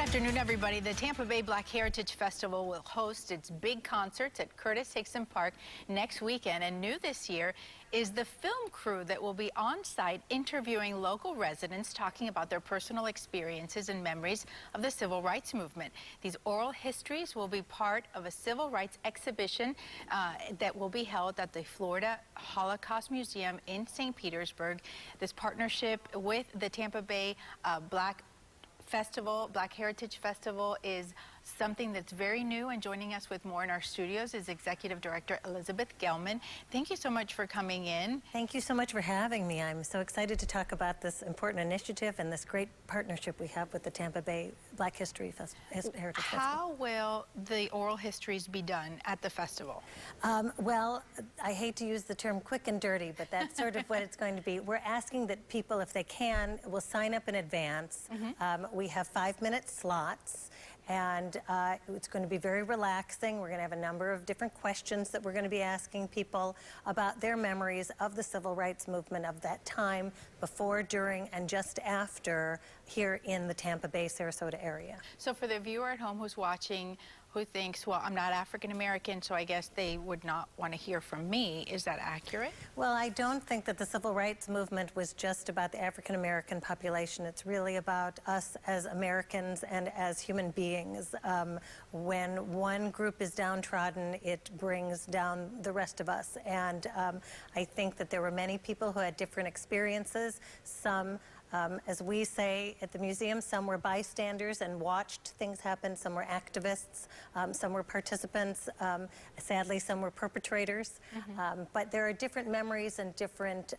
Afternoon, everybody. The Tampa Bay Black Heritage Festival will host its big concerts at Curtis Hickson Park next weekend. And new this year is the film crew that will be on site interviewing local residents, talking about their personal experiences and memories of the civil rights movement. These oral histories will be part of a civil rights exhibition that will be held at the Florida Holocaust Museum in St. Petersburg. This partnership with the Tampa Bay Black Heritage Festival is something that's very new, and joining us with more in our studios is Executive Director Elizabeth Gelman. Thank you so much for coming in. Thank you so much for having me. I'm so excited to talk about this important initiative and this great partnership we have with the Tampa Bay Black Heritage Festival. How will the oral histories be done at the festival? Well, I hate to use the term quick and dirty, but that's sort of what it's going to be. We're asking that people, if they can, will sign up in advance. We have 5-minute slots, and it's going to be very relaxing. We're going to have a number of different questions that we're going to be asking people about their memories of the civil rights movement of that time, before, during, and just after, here in the Tampa Bay, Sarasota area. So for the viewer at home who's watching, who thinks, well, I'm not African American, so I guess they would not want to hear from me, is that accurate? Well, I don't think that the civil rights movement was just about the African American population. It's really about us as Americans and as human beings. When one group is downtrodden, it brings down the rest of us. And I think that there were many people who had different experiences. Some, as we say at the museum, some were bystanders and watched things happen. Some were activists. Some were participants. Sadly, some were perpetrators. But there are different memories and different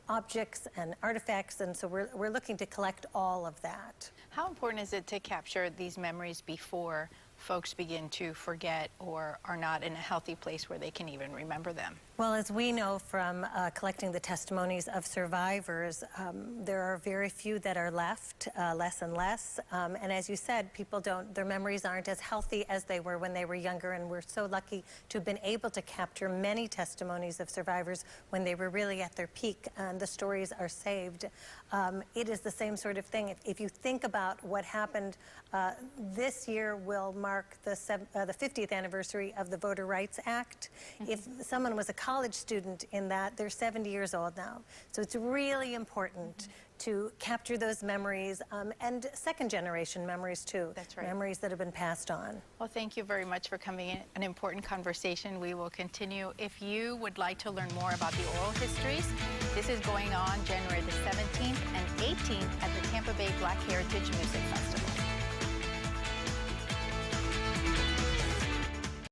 objects and artifacts, and so we're looking to collect all of that. How important is it to capture these memories before folks begin to forget or are not in a healthy place where they can even remember them? Well, as we know from collecting the testimonies of survivors, there are very few that are left, less and less. And as you said, people their memories aren't as healthy as they were when they were younger, and we're so lucky to have been able to capture many testimonies of survivors when they were really at their peak, and the stories are saved. It is the same sort of thing. If you think about what happened, this year will mark the 50th anniversary of the Voter Rights Act. If someone was a college student in that, they're 70 years old now. So it's really important to capture those memories, and second-generation memories, too. That's right. Memories that have been passed on. Well, thank you very much for coming in. An important conversation. We will continue. If you would like to learn more about the oral histories, this is going on January the 17th and 18th at the Tampa Bay Black Heritage Music Festival.